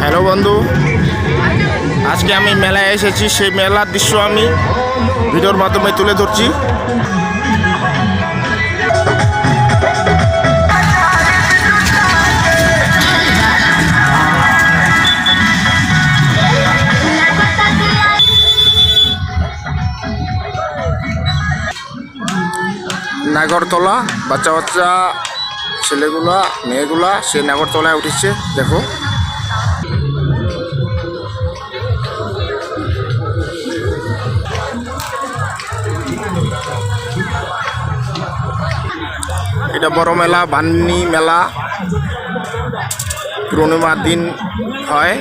Hello বন্ধু, আজকে আমি মেলায় এসেছি। সেই মেলার দৃশ্য আমি ভিডিওর মাধ্যমে তুলে ধরছি। নাগরতলা বাচ্চা বাচ্চা ছেলেগুলা মেয়েগুলা সে নাগরতলায় উঠেছে। দেখো, এটা বড় মেলা, বান্নি মেলা, পূর্ণিমার দিন হয়,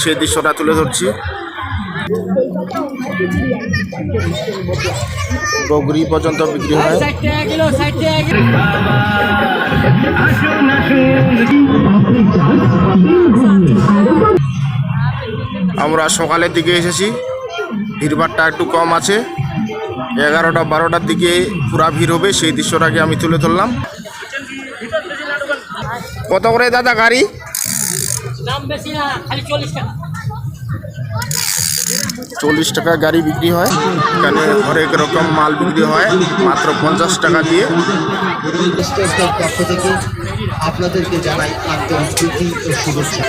সেই দৃশ্যটা তুলে ধরছি। বগরি পর্যন্ত বিক্রি হয়। আমরা সকালের দিকে এসেছি, ভিড়ভাড়টা একটু কম আছে। 11টা 12টার দিকে পুরা ভিড় হবে, সেই দৃশ্যটাকে আমি তুলে ধরলাম। কত করে দাদা গাড়ি? দাম বেশি না, খালি 40 টাকা। 40 টাকা গাড়ি বিক্রি হয়। এখানে হরেক রকম মাল বিক্রি হয় মাত্র 50 টাকা দিয়ে। পক্ষ থেকে আপনাদেরকে জানাই আন্তরিক প্রীতি ও শুভেচ্ছা।